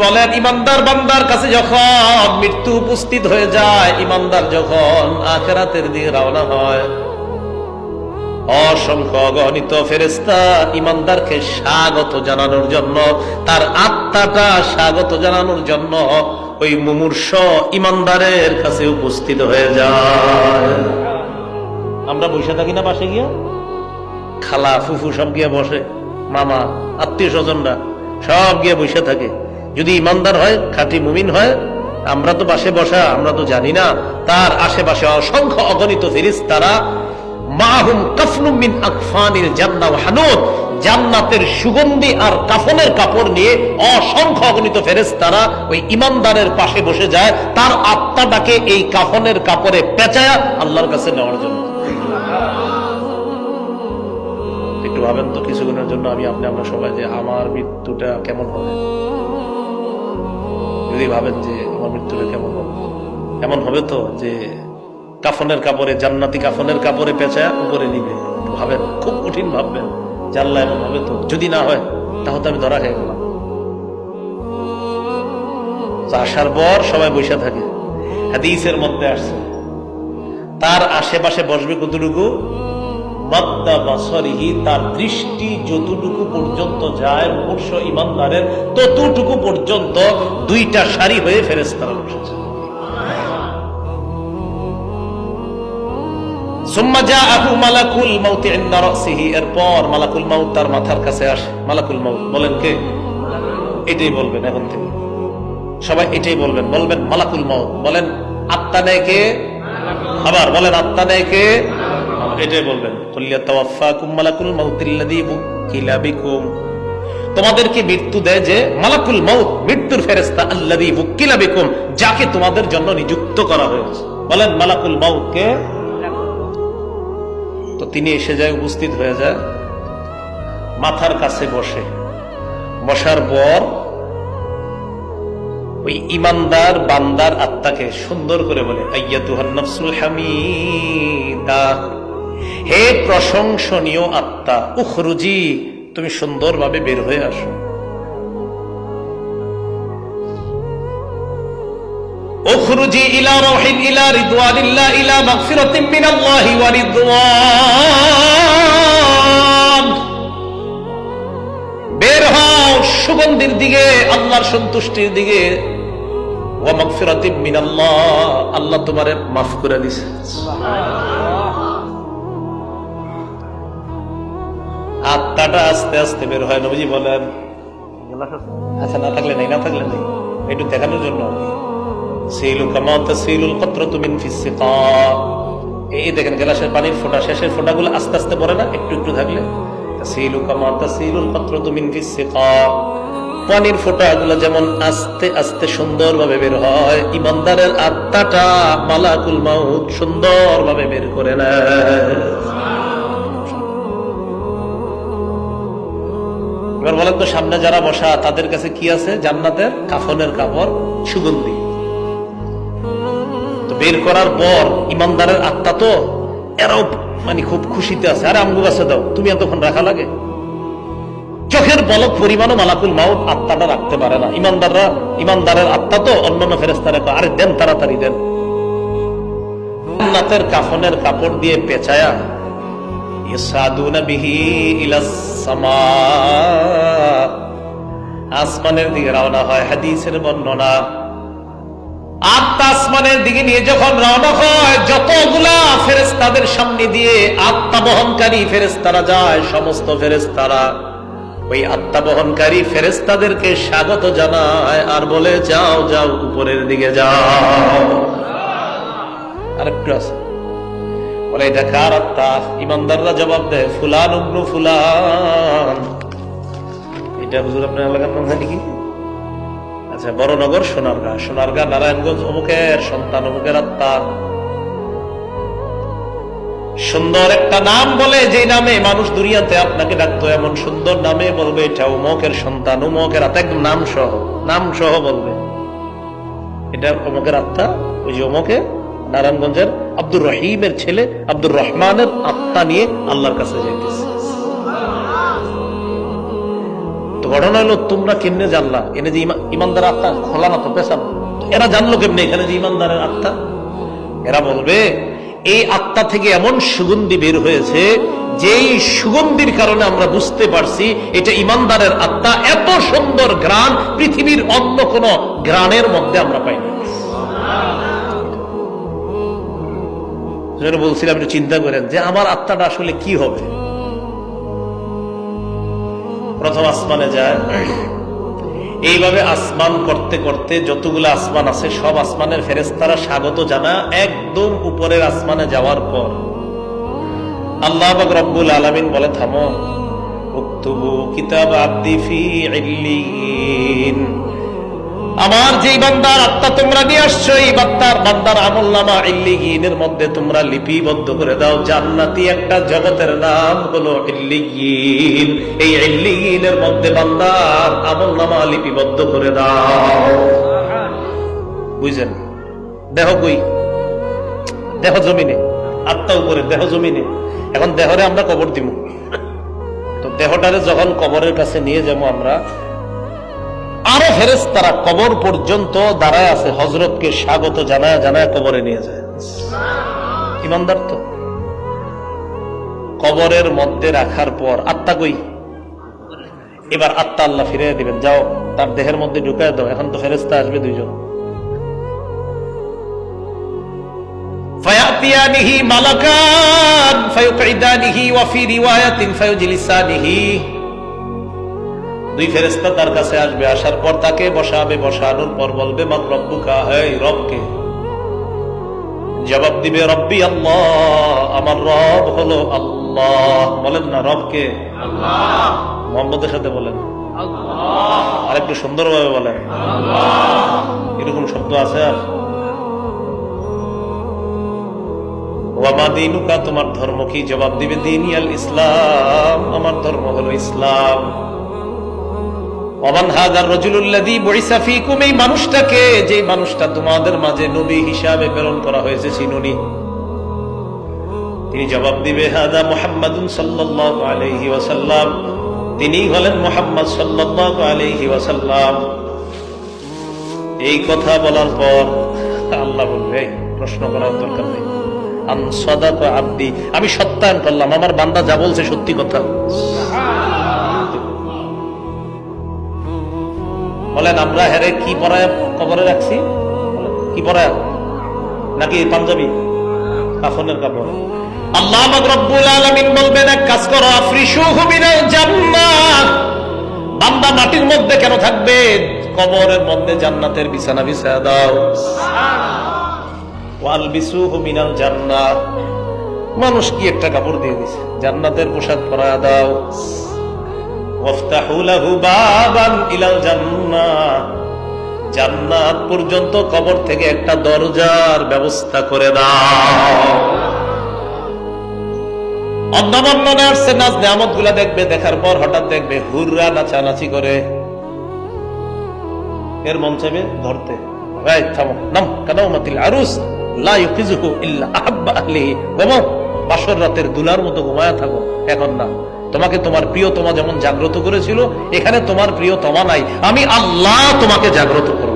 বলেন, ইমানদার বান্দার কাছে যখন মৃত্যু উপস্থিত হয়ে যায়, ইমানদার যখন আখিরাতের দিকে রওনা হয়, অসংখ্য অগণিত ফেরেশতা ইমানদারকে স্বাগত জানানোর জন্য, তার আত্মাটা স্বাগত জানানোর জন্য ওই মুমূর্ষ ইমানদারের কাছে উপস্থিত হয়ে যায়। আমরা বসে থাকি না পাশে গিয়া, খালা ফুফু সব গিয়ে বসে, মামা আত্মীয় স্বজনরা সব গিয়ে বসে থাকে। যদি ইমানদার হয়, খাঁটি মুমিন হয়, আমরা তো পাশে বসা, আমরা তো জানি না তার আশেপাশে অসংখ্য অগণিত ফেরেশতারা মাহুম কাফনুম মিন আকফানিল জান্নাহ ওয়া হানুত, জান্নাতের সুগন্ধি আর কাফনের কাপড় নিয়ে অসংখ্য অগণিত ফেরেশতারা ওই ইমানদারের পাশে বসে যায়, তার আত্মাটাকে এই কাফনের কাপড়ে পেঁচায়া আল্লাহর কাছে নেওয়ার জন্য। একটু ভাবেন তো, কিছুক্ষণের জন্য আমরা সবাই যে আমার মৃত্যুটা কেমন হবে, যদি ভাবেন যে আমার মৃত্যুটা কেমন হবে, এমন হবে তো যে কাফনের কাপড়ে, জান্নাতি কাফনের কাপড়ে পেঁচায়া উপরে নিবে। ভাবেন, খুব কঠিন ভাববেন, জানলা এমন হবে তো। যদি না হয় তাহলে আমি ধরা খেয়ে গেলাম। আসার পর সবাই বসে থাকে, হাদিসের মধ্যে আসছে তার আশেপাশে বসবে কতটুকু, মাদ্দা বাসরিহি, তার দৃষ্টি যতটুকু পর্যন্ত যায় মুমূর্ষ ইমানদারের, ততটুকু পর্যন্ত দুইটা সারি হয়ে ফেরেশতারা বসেছে। সুম্মা জাআহু মালাকুল মাউত ইনদা রাসিহি, এরপর মালাকুল মাউত তার মাথার কাছে আসে। মালাকুল মাউত বলেন কে? এটাই বলবেন এখন থেকে সবাই, এটাই বলবেন, বলবেন মালাকুল মাউত। বলেন আত্মা নেয় কে? আবার বলেন আত্মা নেয় কে? এটাই বলবেন। কুল্লিয়া তাওয়াফাকুম মালাকুল মাউতিল্লাযী বুকিলা বিকুম, তোমাদেরকে মৃত্যু দেয় যে মালাকুল মাউত, মৃত্যুর ফেরেশতা, আল্লাযী বুকিলা বিকুম, যাকে তোমাদের জন্য নিযুক্ত করা হয়েছে। বলেন মালাকুল মাউত কে? তো তিনি এসে যায়, উপস্থিত হয়ে যায়, মাথার কাছে বসে। বসার পর ওই ইমানদার বান্দার আত্মাকে সুন্দর করে বলে, আইয়াতুহান নাফসুল হামিদা, হে প্রশংসনীয় আত্মা, উখরুজি, তুমি সুন্দরভাবে বের হয়ে আসো। উখরুজি ইলা রাহিল ইলা রিদওয়ানিল্লাহ ইলা মাগফিরাতিন মিনাল্লাহি ওয়া রিদওয়ান, বের হও সুগন্ধির দিকে, আল্লাহর সন্তুষ্টির দিকে। ওয়া মাগফিরাতিন মিনাল্লাহ, আল্লাহ তোমারে মাফ করে দিয়েছে। আত্মাটা আস্তে আস্তে বের হয়। নবীজি বলেন, আচ্ছা না থাকলে নেই, না থাকলে নেই, একটু দেখানোর জন্য। সিলু কামা তাসিলুল কতরাতু মিন ফিস সিকা, এই দেখেন গ্লাসের পানির ফোঁটা, শেষের ফোঁটাগুলো আস্তে আস্তে পড়ে না, একটু একটু থাকলে। তাসিলু কামা তাসিলুল কতরাতু মিন ফিস সিকা, পানির ফোঁটাগুলো যেমন আস্তে আস্তে সুন্দরভাবে বের হয়, ইমানদারের আত্মাটা মালাকুল মাউত সুন্দরভাবে বের করে নেয়। এবার বলেন তো, সামনে যারা বসা তাদের কাছে কি আছে? জান্নাতের কাফনের কাপড়, সুগন্ধি। তো বের করার পর ইমানদারের আত্মা তো এরাও মানে খুব খুশিতে আছে। আরে আমগো কাছে দাও, তুমি এতক্ষণ রাখা লাগে? চোখের পলক পরিমাণও মালাকুল মাউত আত্মাটা রাখতে পারে না। ইমানদারের আত্মা তো অন্যান্য ফেরেশতারা কয়, আরে দেন, তাড়াতাড়ি দেন। জান্নাতের কাফনের কাপড় দিয়ে পেঁচায়া ইসাদুনা বিহি ইলাস সামা, আসমানের দিকে রওনা হয়। হাদিসের বর্ণনা, আত্মা আসমানের দিকে নিয়ে যখন রওনা হয়, যতগুলা ফেরেশতাদের সামনে দিয়ে আত্মা বহনকারী ফেরেশতারা যায়, সমস্ত ফেরেশতারা ওই আত্মা বহনকারী ফেরেশতাদেরকে স্বাগত জানায় আর বলে, যাও যাও, উপরের দিকে যাও। আরেকটু আছে, বলে এটা কার আত্মা? ইমানদাররা জবাব দেয়, ফুলান ইবনু ফুলান। এটা হুজুর আপনার এলাকার নাম জানি কি? আচ্ছা, বড়নগর সোনারগাঁ, সোনারগাঁ নারায়ণগঞ্জ, অমুকের সন্তান, অমুকের আত্মা। সুন্দর একটা নাম বলে, যে নামে মানুষ দুনিয়াতে আপনাকে ডাকতো, এমন সুন্দর নামে বলবে এটা অমুকের সন্তান, অমুকের আত্মা, একদম নাম সহ বলবে এটা অমুকের আত্মা। ওই যে অমুকের নারায়ণগঞ্জের আব্দুর রহিমের ছেলে আব্দুর রহমানের আত্মা নিয়ে আল্লাহর কাছে যাইতেছে। তো ঘটনা হলো তোমরা কেমনে জানলা এনে যে ইমানদার আত্মা খোলা না তো পেশাব, এরা জানলো কেমনে এখানে যে ইমানদারের আত্মা? এরা বলবে এই আত্মা থেকে এমন সুগন্ধি বের হয়েছে যেই সুগন্ধির কারণে আমরা বুঝতে পারছি এটা ইমানদারের আত্মা। এত সুন্দর ঘ্রাণ পৃথিবীর অন্য কোন ঘ্রাণের মধ্যে আমরা পাই না। বলছিলাম একটু চিন্তা করেন যে আমার আত্মাটা আসলে কি হবে। প্রথম আসমানে যায়, এইভাবে আসমান করতে করতে যতগুলো আসমান আছে সব আসমানের ফেরেশতারা স্বাগত জানা একদম উপরের আসমানে যাওয়ার পর আল্লাহ পাক রব্বুল আলামিন বলে থামো, উকতুবু কিতাব আবদি ফি ইল্লিয়িন। আমার যেই বান্দার আত্মা তোমরা নিয়ে আসছো এই বান্দার আমলনামা ইল্লিয়িনের মধ্যে তোমরা লিপিবদ্ধ করে দাও। জান্নাতি একটা জগতের নাম হলো ইল্লিয়িন, এই ইল্লিয়িনের মধ্যে বান্দার আমলনামা লিপিবদ্ধ করে দাও। বুঝছেন? দেহ কই? দেহ জমিনে, আত্মা উপরে, দেহ জমিনে। এখন দেহরে আমরা কবর দিব, তো দেহটারে যখন কবরের কাছে নিয়ে যাবো আমরা, আরো ফেরেশতারা কবর পর্যন্ত দাঁড়ায় আছে, হযরতকে স্বাগত জানায় জানায় কবরে নিয়ে যায়। ইমানদার তো কবরের মধ্যে রাখার পর আত্মা কই? এবার আত্মা আল্লাহ ফিরিয়ে দিবেন, যাও তার দেহের মধ্যে ঢুকায় দাও। এখন তো ফেরেশতা আসবে দুইজন, ফায়াতিয়ানিহি মালাকান ফায়ুকঈদানিহি ওয়া ফি রিওয়ায়াতিন ফায়ুজলিসানিহি। দুই ফেরেশতা তার কাছে আসবে, আসার পর তাকে বসাবে, বসানোর পর বলবে মান রব্বুকা, এই রবকে? জবাব দিবে রব্বি আল্লাহ, আমার রব হলো আল্লাহ। বলেন না রবকে? আল্লাহ। মুহাম্মদের সাথে বলেন আল্লাহ, আর একটু সুন্দরভাবে বলেন আল্লাহ। এরকম শব্দ আছে? আর ওয়ামা দীনুকা, তোমার ধর্ম কি? জবাব দিবে দীনি আল ইসলাম, আমার ধর্ম হলো ইসলাম। ওমান হাযার রাজুলুল্লাযী বুইসা ফীকুম, এই মানুষটাকে, যে মানুষটা তোমাদের মাঝে নবী হিসাবে প্রেরণ করা হয়েছে, চিনুনি? তিনি জবাব দিবে হাযা মুহাম্মাদুন সাল্লাল্লাহু আলাইহি ওয়াসাল্লাম, তিনি হলেন মুহাম্মদ সাল্লাল্লাহু আলাইহি ওয়াসাল্লাম। এই কথা বলার পর আল্লাহ বলবে প্রশ্ন করার দরকার নেই, আন সাদাকা আবদি, আমি সত্যায়ন করলাম আমার বান্দা যা বলছে সত্যি কথা। বলেন আমরা হেরে কি পরায় কবরে রাখছি? কি পরায়? নাকি পাঞ্জাবি কাফনের কাপড়? আল্লাহ পাক রব্বুল আলামিন বলবেন এক কাজ করো, আফরিশুহু মিনাল জান্নাহ। বান্দা মাটির মধ্যে কেন থাকবে? কবরের মধ্যে জান্নাতের বিছানা বিছায়া দাও। ওয়ালবিসুহু মিনাল জান্নাহ, মানুষ কি একটা কাপড় দিয়ে দিছে, জান্নাতের পোশাক পরায়া দাও। ওয়াফতাহু লাহু বাবান ইলাল জান্নাহ, জান্নাত পর্যন্ত কবর থেকে একটা দরজার ব্যবস্থা করে দাও। অন্য বর্ণনা আসছে নাজ নেয়ামত গুলা দেখবে, দেখার পর হঠাৎ দেখবে হুররা নাচানাচি করে, এর মন চাইবে ধরতে, ভাই থামো, নাম কানাউমাতিল আরুস লা ইউকিজুহু ইল্লা আহাব্বা আহলিহি, ঘুমাও, বাসর রাতের দুলার মতো ঘুমায়া থাকো, এখন না। তোমাকে তোমার প্রিয়তমা যেমন জাগ্রত করেছিল, এখানে তোমার প্রিয়তমা নাই, আমি আল্লাহ তোমাকে জাগ্রত করব।